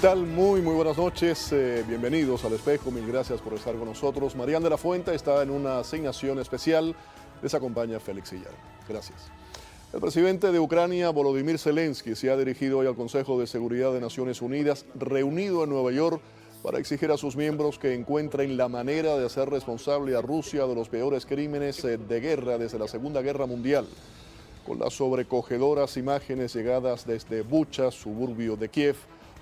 ¿Qué tal? Muy buenas noches. Bienvenidos al Espejo. Mil gracias por estar con nosotros. Marian de la Fuente está en una asignación especial. Les acompaña Félix Sillar. Gracias. El presidente de Ucrania, Volodymyr Zelensky, se ha dirigido hoy al Consejo de Seguridad de Naciones Unidas, reunido en Nueva York, para exigir a sus miembros que encuentren la manera de hacer responsable a Rusia de los peores crímenes de guerra desde la Segunda Guerra Mundial. Con las sobrecogedoras imágenes llegadas desde Bucha, suburbio de Kiev,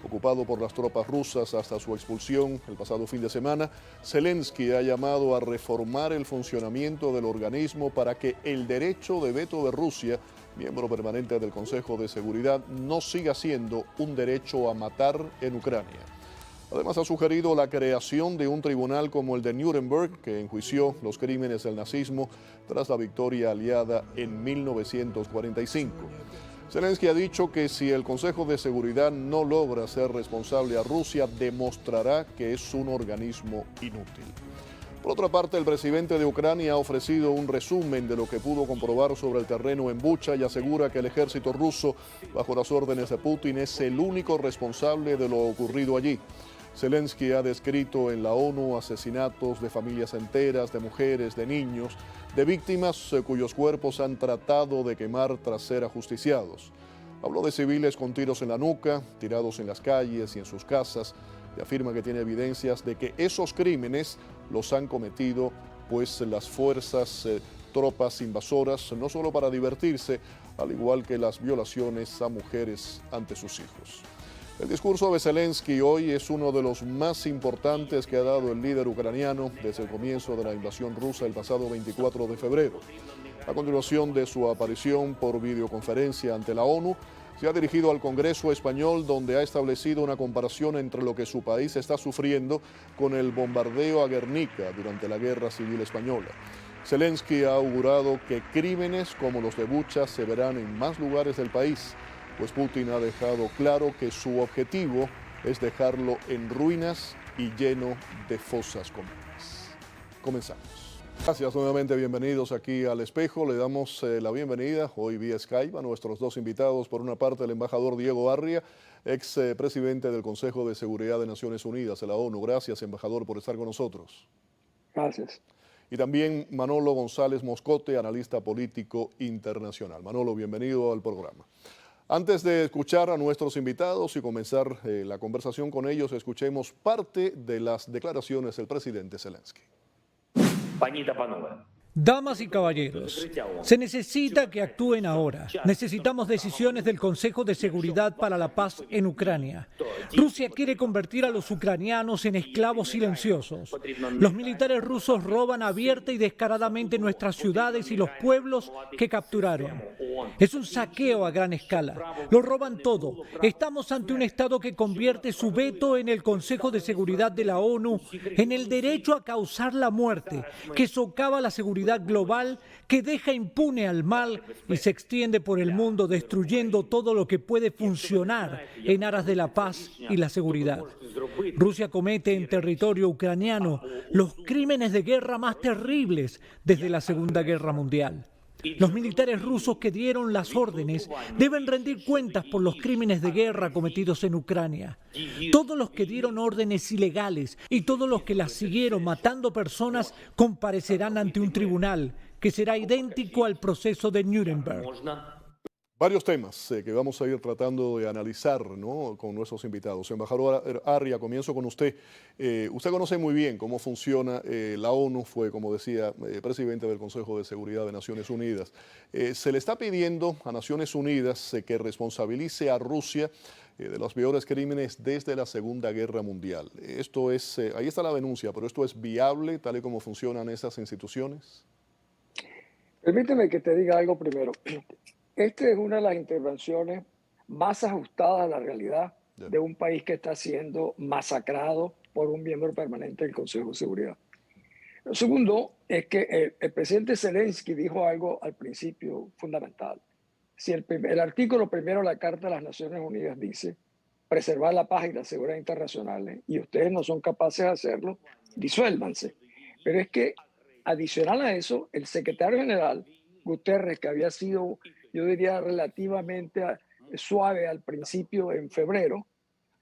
ocupado por las tropas rusas hasta su expulsión el pasado fin de semana, Zelensky ha llamado a reformar el funcionamiento del organismo para que el derecho de veto de Rusia, miembro permanente del Consejo de Seguridad, no siga siendo un derecho a matar en Ucrania. Además, ha sugerido la creación de un tribunal como el de Nuremberg, que enjuició los crímenes del nazismo tras la victoria aliada en 1945. Zelensky ha dicho que si el Consejo de Seguridad no logra ser responsable a Rusia, demostrará que es un organismo inútil. Por otra parte, el presidente de Ucrania ha ofrecido un resumen de lo que pudo comprobar sobre el terreno en Bucha y asegura que el ejército ruso, bajo las órdenes de Putin, es el único responsable de lo ocurrido allí. Zelensky ha descrito en la ONU asesinatos de familias enteras, de mujeres, de niños, de víctimas cuyos cuerpos han tratado de quemar tras ser ajusticiados. Habló de civiles con tiros en la nuca, tirados en las calles y en sus casas, y afirma que tiene evidencias de que esos crímenes los han cometido pues las tropas invasoras, no solo para divertirse, al igual que las violaciones a mujeres ante sus hijos. El discurso de Zelensky hoy es uno de los más importantes que ha dado el líder ucraniano desde el comienzo de la invasión rusa el pasado 24 de febrero. A continuación de su aparición por videoconferencia ante la ONU, se ha dirigido al Congreso español, donde ha establecido una comparación entre lo que su país está sufriendo con el bombardeo a Guernica durante la Guerra Civil Española. Zelensky ha augurado que crímenes como los de Bucha se verán en más lugares del país, pues Putin ha dejado claro que su objetivo es dejarlo en ruinas y lleno de fosas comunes. Comenzamos. Gracias nuevamente, bienvenidos aquí al Espejo. Le damos la bienvenida hoy vía Skype a nuestros dos invitados. Por una parte, el embajador Diego Arria, ex presidente del Consejo de Seguridad de Naciones Unidas, de la ONU. Gracias, embajador, por estar con nosotros. Gracias. Y también Manolo González Moscote, analista político internacional. Manolo, bienvenido al programa. Antes de escuchar a nuestros invitados y comenzar la conversación con ellos, escuchemos parte de las declaraciones del presidente Zelensky. Damas y caballeros, se necesita que actúen ahora. Necesitamos decisiones del Consejo de Seguridad para la Paz en Ucrania. Rusia quiere convertir a los ucranianos en esclavos silenciosos. Los militares rusos roban abierta y descaradamente nuestras ciudades y los pueblos que capturaron. Es un saqueo a gran escala. Lo roban todo. Estamos ante un Estado que convierte su veto en el Consejo de Seguridad de la ONU en el derecho a causar la muerte, que socava la seguridad global, que deja impune al mal y se extiende por el mundo destruyendo todo lo que puede funcionar en aras de la paz y la seguridad. Rusia comete en territorio ucraniano los crímenes de guerra más terribles desde la Segunda Guerra Mundial. Los militares rusos que dieron las órdenes deben rendir cuentas por los crímenes de guerra cometidos en Ucrania. Todos los que dieron órdenes ilegales y todos los que las siguieron matando personas comparecerán ante un tribunal que será idéntico al proceso de Nuremberg. Varios temas que vamos a ir tratando de analizar, ¿no?, con nuestros invitados. Embajador Arria, comienzo con usted. Usted conoce muy bien cómo funciona la ONU, fue, como decía, presidente del Consejo de Seguridad de Naciones Unidas. Se le está pidiendo a Naciones Unidas que responsabilice a Rusia de los peores crímenes desde la Segunda Guerra Mundial. Esto es, ahí está la denuncia, pero ¿esto es viable tal y como funcionan esas instituciones? Permíteme que te diga algo primero. Esta es una de las intervenciones más ajustadas a la realidad de un país que está siendo masacrado por un miembro permanente del Consejo de Seguridad. Lo segundo es que el presidente Zelensky dijo algo al principio fundamental. Si el artículo primero de la Carta de las Naciones Unidas dice preservar la paz y la seguridad internacionales y ustedes no son capaces de hacerlo, disuélvanse. Pero es que adicional a eso, el secretario general Guterres, que había sido, yo diría, relativamente suave al principio en febrero,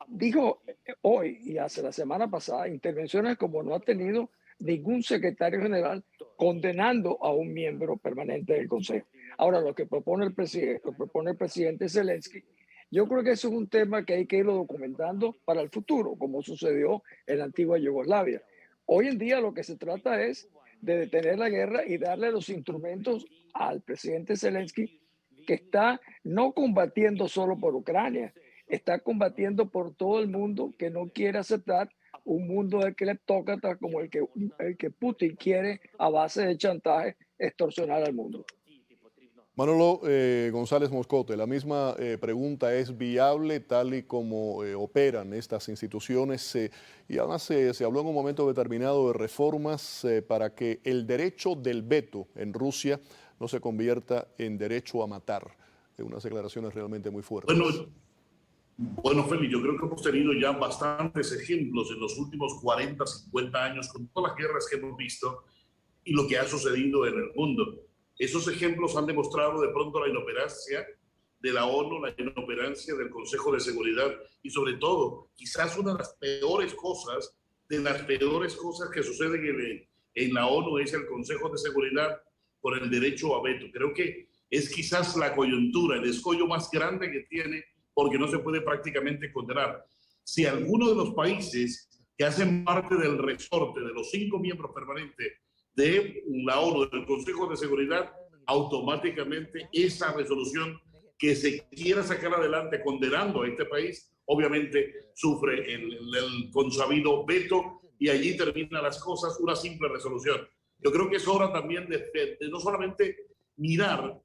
dijo hoy y hace la semana pasada intervenciones como no ha tenido ningún secretario general condenando a un miembro permanente del Consejo. Ahora, lo que propone el presidente Zelensky, yo creo que eso es un tema que hay que irlo documentando para el futuro, como sucedió en la antigua Yugoslavia. Hoy en día lo que se trata es de detener la guerra y darle los instrumentos al presidente Zelensky, que está no combatiendo solo por Ucrania, está combatiendo por todo el mundo que no quiere aceptar un mundo del que le toca, como el que Putin quiere a base de chantaje extorsionar al mundo. Manolo González Moscote, la misma pregunta, ¿es viable tal y como operan estas instituciones? Y además se habló en un momento determinado de reformas para que el derecho del veto en Rusia no se convierta en derecho a matar. Unas declaraciones realmente muy fuertes. Bueno, Félix, yo creo que hemos tenido ya bastantes ejemplos en los últimos 40, 50 años con todas las guerras que hemos visto y lo que ha sucedido en el mundo. Esos ejemplos han demostrado de pronto la inoperancia de la ONU, la inoperancia del Consejo de Seguridad y sobre todo, quizás una de las peores cosas, que suceden en la ONU es el Consejo de Seguridad por el derecho a veto. Creo que es quizás la coyuntura, el escollo más grande que tiene, porque no se puede prácticamente condenar. Si alguno de los países que hacen parte del resorte de los 5 miembros permanentes de la ONU, del Consejo de Seguridad, automáticamente esa resolución que se quiera sacar adelante condenando a este país, obviamente sufre el consabido veto y allí terminan las cosas, una simple resolución. Yo creo que es hora también de no solamente mirar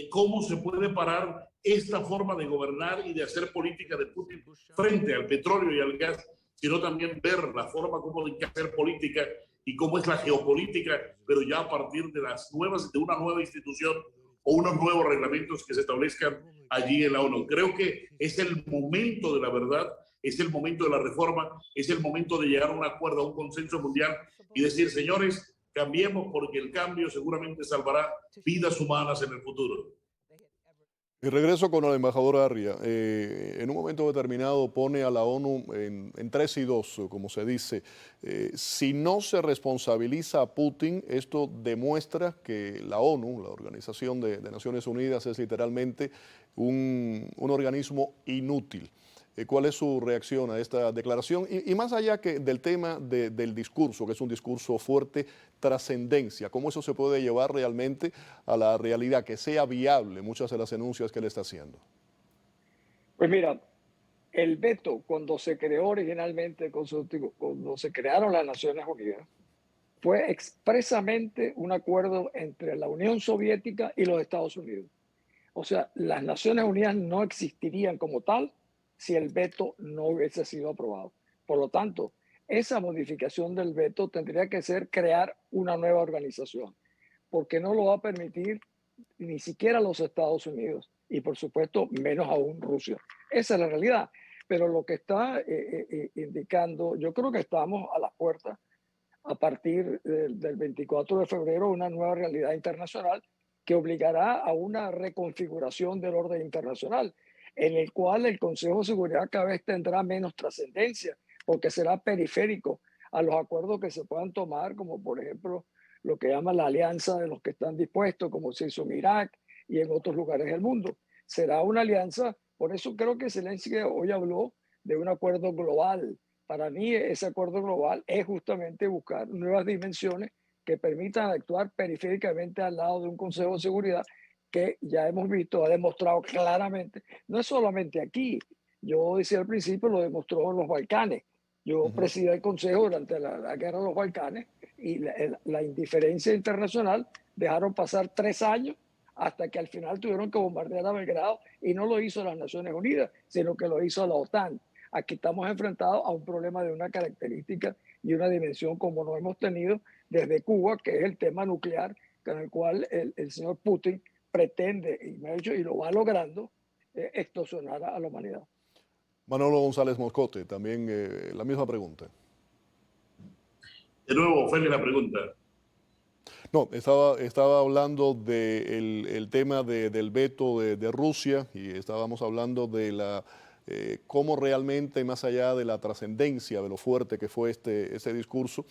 cómo se puede parar esta forma de gobernar y de hacer política de Putin frente al petróleo y al gas, sino también ver la forma como hay que hacer política y cómo es la geopolítica, pero ya a partir de una nueva institución o unos nuevos reglamentos que se establezcan allí en la ONU. Creo que es el momento de la verdad, es el momento de la reforma, es el momento de llegar a un acuerdo, a un consenso mundial y decir, señores, cambiemos porque el cambio seguramente salvará vidas humanas en el futuro. Y regreso con el embajador Arria. En un momento determinado pone a la ONU en 3 y 2, como se dice. Si no se responsabiliza a Putin, esto demuestra que la ONU, la Organización de Naciones Unidas, es literalmente un organismo inútil. ¿Cuál es su reacción a esta declaración? Y más allá del tema del discurso, que es un discurso fuerte, trascendencia, ¿cómo eso se puede llevar realmente a la realidad, que sea viable muchas de las denuncias que él está haciendo? Pues mira, el veto cuando se creó originalmente, cuando se crearon las Naciones Unidas, fue expresamente un acuerdo entre la Unión Soviética y los Estados Unidos. O sea, las Naciones Unidas no existirían como tal si el veto no hubiese sido aprobado. Por lo tanto, esa modificación del veto tendría que ser crear una nueva organización, porque no lo va a permitir ni siquiera los Estados Unidos y por supuesto menos aún Rusia. Esa es la realidad. Pero lo que está indicando, yo creo que estamos a las puertas a partir del 24 de febrero, una nueva realidad internacional que obligará a una reconfiguración del orden internacional, en el cual el Consejo de Seguridad cada vez tendrá menos trascendencia, porque será periférico a los acuerdos que se puedan tomar, como por ejemplo lo que llama la alianza de los que están dispuestos, como se hizo en Irak y en otros lugares del mundo. Será una alianza, por eso creo que Zelensky hoy habló de un acuerdo global. Para mí ese acuerdo global es justamente buscar nuevas dimensiones que permitan actuar periféricamente al lado de un Consejo de Seguridad que ya hemos visto, ha demostrado claramente, no es solamente aquí, yo decía al principio, lo demostró en los Balcanes. Yo presidí el Consejo durante la guerra de los Balcanes y la indiferencia internacional dejaron pasar 3 años hasta que al final tuvieron que bombardear a Belgrado y no lo hizo las Naciones Unidas, sino que lo hizo la OTAN. Aquí estamos enfrentados a un problema de una característica y una dimensión como no hemos tenido desde Cuba, que es el tema nuclear, con el cual el señor Putin pretende, y lo va logrando, extorsionar a la humanidad. Manolo González Moscote, también la misma pregunta. De nuevo, Félix, la pregunta. No, estaba hablando del tema del veto de Rusia y estábamos hablando de cómo realmente, más allá de la trascendencia, de lo fuerte que fue ese discurso,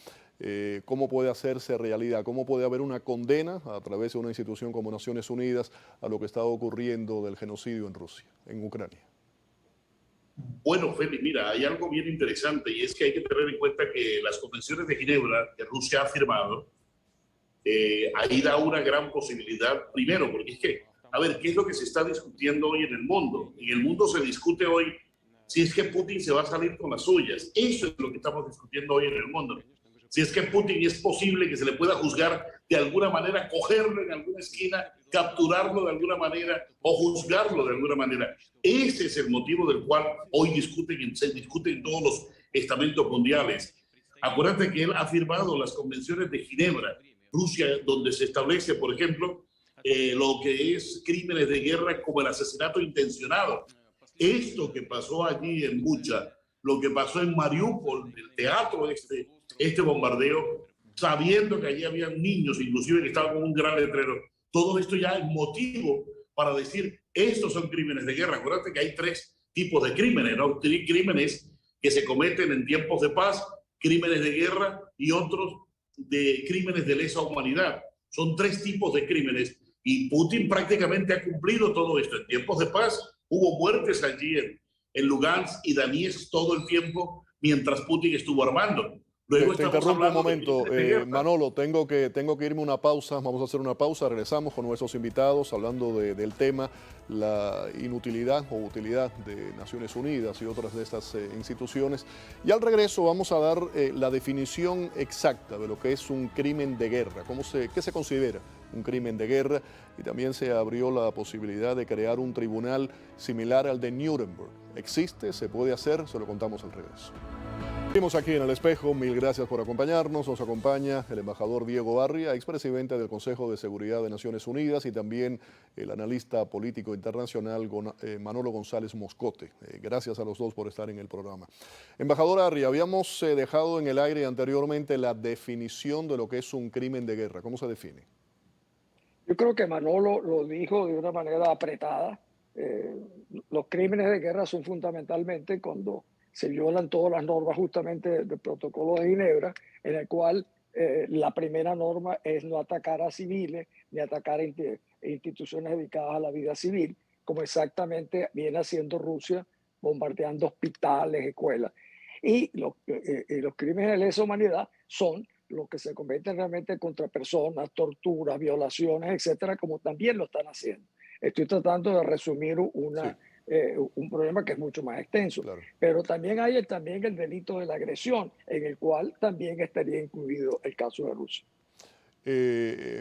cómo puede hacerse realidad, cómo puede haber una condena a través de una institución como Naciones Unidas a lo que está ocurriendo del genocidio en Rusia, en Ucrania. Bueno, Félix, mira, hay algo bien interesante y es que hay que tener en cuenta que las convenciones de Ginebra que Rusia ha firmado, ahí da una gran posibilidad, primero, porque es que, a ver, ¿qué es lo que se está discutiendo hoy en el mundo? En el mundo se discute hoy si es que Putin se va a salir con las suyas. Eso es lo que estamos discutiendo hoy en el mundo. Si es que Putin es posible que se le pueda juzgar de alguna manera, cogerlo en alguna esquina, capturarlo de alguna manera o juzgarlo de alguna manera. Ese es el motivo del cual hoy se discuten todos los estamentos mundiales. Acuérdate que él ha firmado las convenciones de Ginebra, Rusia, donde se establece, por ejemplo, lo que es crímenes de guerra como el asesinato intencionado. Esto que pasó allí en Bucha, lo que pasó en Mariupol, el teatro este bombardeo, sabiendo que allí había niños, inclusive que estaban con un gran letrero, todo esto ya es motivo para decir, estos son crímenes de guerra. Acuérdate que hay 3 tipos de crímenes, ¿no? Crímenes que se cometen en tiempos de paz, crímenes de guerra y otros de crímenes de lesa humanidad. Son 3 tipos de crímenes y Putin prácticamente ha cumplido todo esto. En tiempos de paz hubo muertes allí en Lugansk y Donetsk todo el tiempo mientras Putin estuvo armando. Luego Te interrumpo un momento, Manolo, tengo que irme a una pausa, vamos a hacer una pausa, regresamos con nuestros invitados hablando del tema, la inutilidad o utilidad de Naciones Unidas y otras de estas instituciones. Y al regreso vamos a dar la definición exacta de lo que es un crimen de guerra, qué se considera un crimen de guerra, y también se abrió la posibilidad de crear un tribunal similar al de Nuremberg. ¿Existe? ¿Se puede hacer? Se lo contamos al regreso. Seguimos aquí en El Espejo, mil gracias por acompañarnos. Nos acompaña el embajador Diego Barria, expresidente del Consejo de Seguridad de Naciones Unidas, y también el analista político internacional Manolo González Moscote. Gracias a los dos por estar en el programa. Embajador Barria, habíamos dejado en el aire anteriormente la definición de lo que es un crimen de guerra. ¿Cómo se define? Yo creo que Manolo lo dijo de una manera apretada. Los crímenes de guerra son fundamentalmente cuando se violan todas las normas justamente del protocolo de Ginebra, en el cual la primera norma es no atacar a civiles ni atacar a instituciones dedicadas a la vida civil, como exactamente viene haciendo Rusia, bombardeando hospitales, escuelas. Y los crímenes de lesa humanidad son los que se cometen realmente contra personas, torturas, violaciones, etcétera, como también lo están haciendo. Estoy tratando de resumir un problema que es mucho más extenso. Claro. Pero también hay el delito de la agresión, en el cual también estaría incluido el caso de Rusia.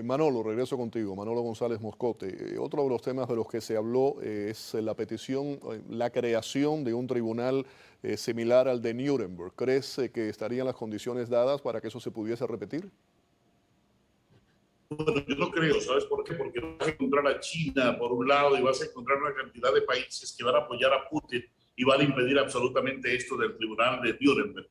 Manolo, regreso contigo. Manolo González Moscote. Otro de los temas de los que se habló es la petición, la creación de un tribunal similar al de Nuremberg. ¿Crees que estarían las condiciones dadas para que eso se pudiese repetir? Bueno, yo no creo, ¿sabes por qué? Porque vas a encontrar a China por un lado y vas a encontrar una cantidad de países que van a apoyar a Putin y van a impedir absolutamente esto del tribunal de Nuremberg.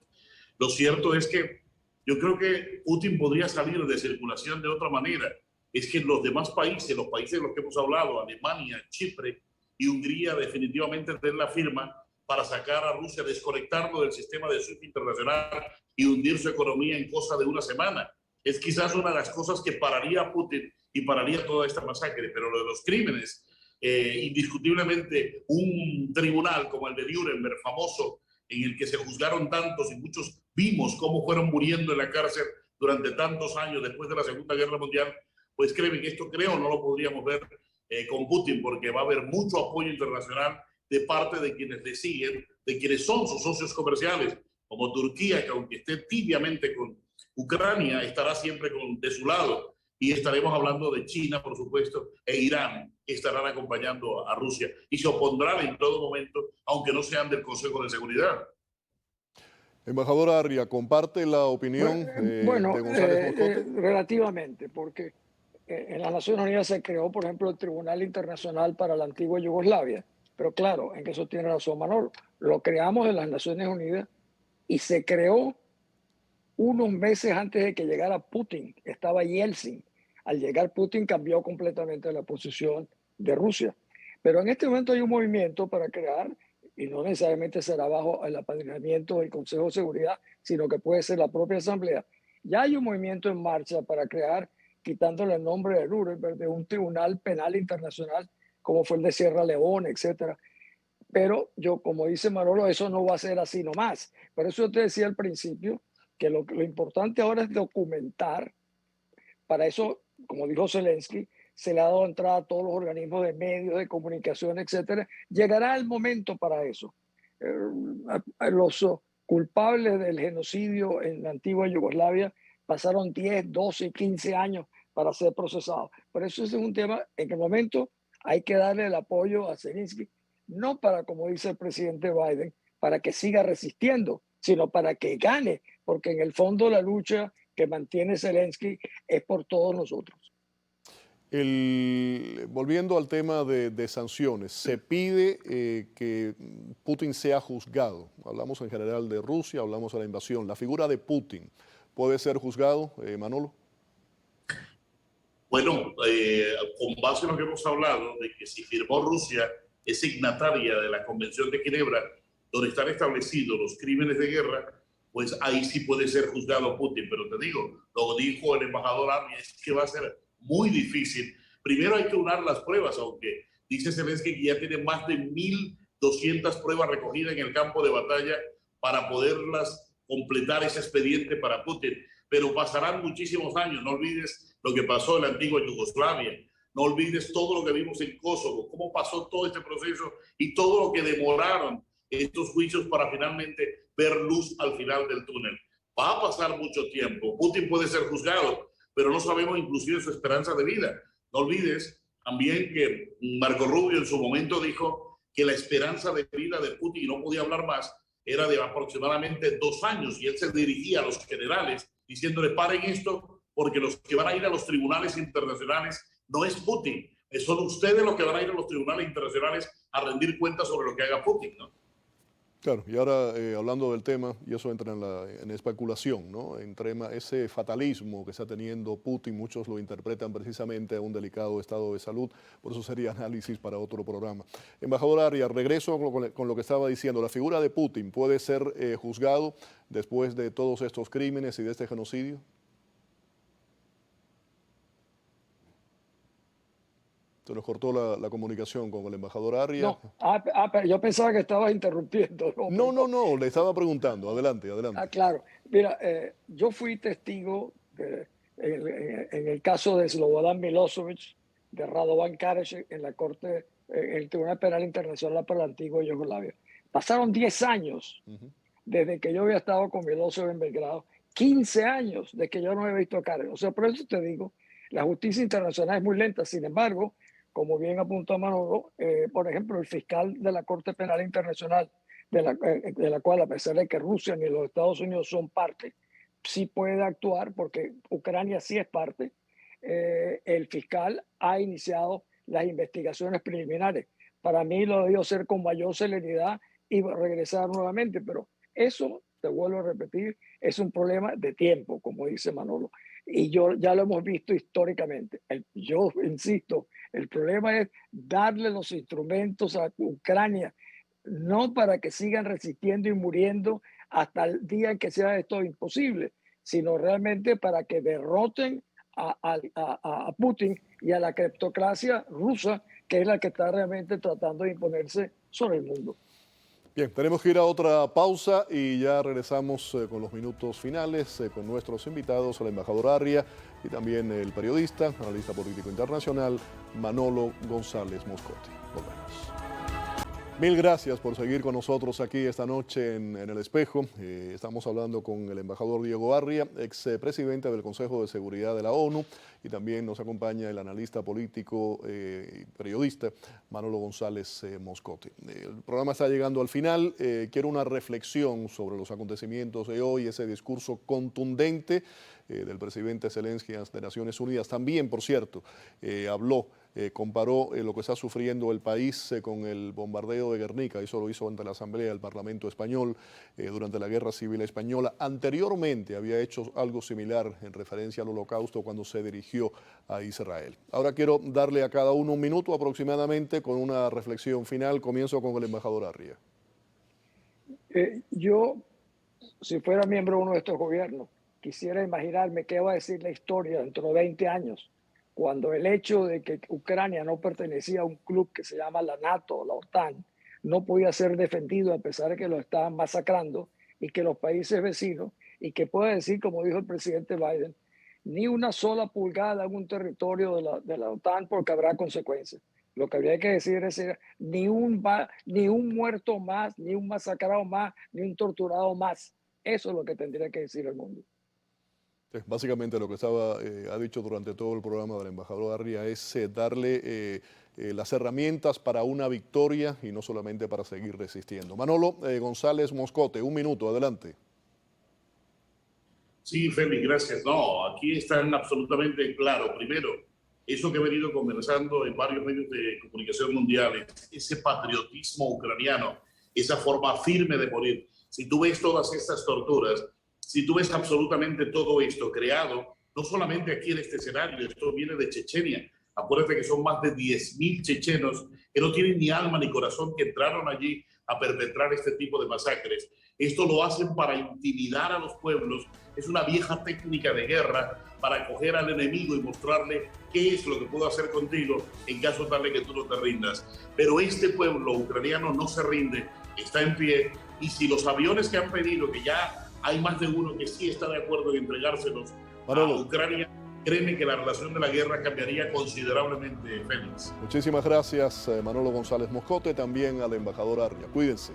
Lo cierto es que yo creo que Putin podría salir de circulación de otra manera. Es que los demás países, los países de los que hemos hablado, Alemania, Chipre y Hungría, definitivamente tienen la firma para sacar a Rusia, desconectarlo del sistema de SWIFT internacional y hundir su economía en cosa de una semana. Es quizás una de las cosas que pararía a Putin y pararía toda esta masacre, pero lo de los crímenes, indiscutiblemente un tribunal como el de Nuremberg, famoso, en el que se juzgaron tantos y muchos vimos cómo fueron muriendo en la cárcel durante tantos años después de la Segunda Guerra Mundial, pues créeme que esto no lo podríamos ver con Putin, porque va a haber mucho apoyo internacional de parte de quienes le siguen, de quienes son sus socios comerciales, como Turquía, que aunque esté tibiamente con Ucrania, estará siempre de su lado. Y estaremos hablando de China, por supuesto, e Irán, que estarán acompañando a Rusia y se opondrán en todo momento, aunque no sean del Consejo de Seguridad. Embajador Barria, ¿comparte la opinión de González Moscote? Relativamente, porque en las Naciones Unidas se creó, por ejemplo, el Tribunal Internacional para la antigua Yugoslavia. Pero claro, en eso tiene razón Manolo. Lo creamos en las Naciones Unidas y se creó unos meses antes de que llegara Putin. Estaba Yeltsin. Al llegar Putin cambió completamente la posición de Rusia. Pero en este momento hay un movimiento para crear y no necesariamente será bajo el apadrinamiento del Consejo de Seguridad, sino que puede ser la propia Asamblea. Ya hay un movimiento en marcha para crear, quitándole el nombre de Nuremberg, de un tribunal penal internacional, como fue el de Sierra Leona, etcétera. Pero yo, como dice Manolo, eso no va a ser así nomás. Por eso yo te decía al principio que lo importante ahora es documentar. Para eso, como dijo Zelensky, se le ha dado entrada a todos los organismos de medios, de comunicación, etcétera. Llegará el momento para eso. Los culpables del genocidio en la antigua Yugoslavia pasaron 10, 12, 15 años para ser procesados. Por eso ese es un tema en que el momento hay que darle el apoyo a Zelensky, no para, como dice el presidente Biden, para que siga resistiendo, sino para que gane, porque en el fondo la lucha que mantiene Zelensky es por todos nosotros. Volviendo al tema de sanciones, se pide que Putin sea juzgado. Hablamos en general de Rusia, hablamos de la invasión. La figura de Putin, ¿puede ser juzgado, Manolo? Bueno, con base en lo que hemos hablado, de que si firmó Rusia, es signataria de la Convención de Ginebra, donde están establecidos los crímenes de guerra, pues ahí sí puede ser juzgado Putin. Pero te digo, lo dijo el embajador Army, es que va a ser muy difícil. Primero hay que unar las pruebas, aunque dice Zelensky que ya tiene más de 1.200 pruebas recogidas en el campo de batalla para poderlas completar ese expediente para Putin. Pero pasarán muchísimos años. No olvides lo que pasó en la antigua Yugoslavia. No olvides todo lo que vimos en Kosovo, cómo pasó todo este proceso y todo lo que demoraron estos juicios para finalmente ver luz al final del túnel. Va a pasar mucho tiempo. Putin puede ser juzgado, pero no sabemos inclusive su esperanza de vida. No olvides también que Marco Rubio en su momento dijo que la esperanza de vida de Putin, y no podía hablar más, era de aproximadamente 2 años, y él se dirigía a los generales diciéndole: paren esto, porque los que van a ir a los tribunales internacionales no es Putin, son ustedes los que van a ir a los tribunales internacionales a rendir cuentas sobre lo que haga Putin, ¿no? Claro, y ahora hablando del tema, y eso entra en especulación, ¿no? Ese fatalismo que está teniendo Putin, muchos lo interpretan precisamente a un delicado estado de salud, por eso sería análisis para otro programa. Embajador Arias, regreso con lo que estaba diciendo, la figura de Putin puede ser juzgado después de todos estos crímenes y de este genocidio. Se nos cortó la comunicación con el embajador Arias. No, pero yo pensaba que estabas interrumpiendo. No, le estaba preguntando. Adelante. Claro. Mira, yo fui testigo en el caso de Slobodan Milosevic, de Radovan Karadzic, en la Corte, en el Tribunal Penal Internacional para la antigua Yugoslavia. Pasaron 10 años desde que yo había estado con Milosevic en Belgrado, 15 años de que yo no había visto a Karadzic. O sea, por eso te digo, la justicia internacional es muy lenta. Sin embargo, como bien apuntó Manolo, por ejemplo, el fiscal de la Corte Penal Internacional, de la cual, a pesar de que Rusia ni los Estados Unidos son parte, sí puede actuar porque Ucrania sí es parte. El fiscal ha iniciado las investigaciones preliminares. Para mí lo debió hacer con mayor celeridad y regresar nuevamente, pero eso, te vuelvo a repetir, es un problema de tiempo, como dice Manolo. Y ya lo hemos visto históricamente. Yo insisto, el problema es darle los instrumentos a Ucrania, no para que sigan resistiendo y muriendo hasta el día en que sea esto imposible, sino realmente para que derroten a Putin y a la cleptocracia rusa, que es la que está realmente tratando de imponerse sobre el mundo. Bien, tenemos que ir a otra pausa y ya regresamos con los minutos finales con nuestros invitados, el embajador Arias y también el periodista, analista político internacional, Manolo González Moscotti. Volvemos. Mil gracias por seguir con nosotros aquí esta noche en El Espejo. Estamos hablando con el embajador Diego Arias, expresidente del Consejo de Seguridad de la ONU, y también nos acompaña el analista político y periodista Manolo González Moscotti. El programa está llegando al final. Quiero una reflexión sobre los acontecimientos de hoy, ese discurso contundente del presidente Zelensky de Naciones Unidas. También, por cierto, comparó lo que está sufriendo el país con el bombardeo de Guernica. Eso lo hizo ante la Asamblea del Parlamento Español durante la Guerra Civil Española. Anteriormente había hecho algo similar en referencia al Holocausto cuando se dirigió a Israel. Ahora quiero darle a cada uno un minuto aproximadamente con una reflexión final. Comienzo con el embajador Arias. Yo, si fuera miembro de uno de estos gobiernos, quisiera imaginarme qué va a decir la historia dentro de 20 años, cuando el hecho de que Ucrania no pertenecía a un club que se llama la NATO o la OTAN no podía ser defendido a pesar de que lo estaban masacrando, y que los países vecinos, y que puede decir, como dijo el presidente Biden, ni una sola pulgada en un territorio de la OTAN porque habrá consecuencias. Lo que habría que decir es ni un muerto más, ni un masacrado más, ni un torturado más. Eso es lo que tendría que decir el mundo. Básicamente lo que ha dicho durante todo el programa del embajador Arria es darle las herramientas para una victoria y no solamente para seguir resistiendo. Manolo González Moscote, un minuto, adelante. Sí, Félix, gracias. No, aquí están absolutamente claro. Primero, eso que he venido conversando en varios medios de comunicación mundiales, ese patriotismo ucraniano, esa forma firme de morir. Si tú ves todas estas torturas, si tú ves absolutamente todo esto creado, no solamente aquí en este escenario, esto viene de Chechenia. Acuérdate que son más de 10.000 chechenos que no tienen ni alma ni corazón, que entraron allí a perpetrar este tipo de masacres. Esto lo hacen para intimidar a los pueblos. Es una vieja técnica de guerra para coger al enemigo y mostrarle qué es lo que puedo hacer contigo en caso tal de que tú no te rindas. Pero este pueblo ucraniano no se rinde, está en pie, y si los aviones que han pedido, que ya hay más de uno que sí está de acuerdo en entregárselos a Ucrania, créeme que la relación de la guerra cambiaría considerablemente, Félix. Muchísimas gracias, Manolo González Moscote, también al embajador Arria. Cuídense.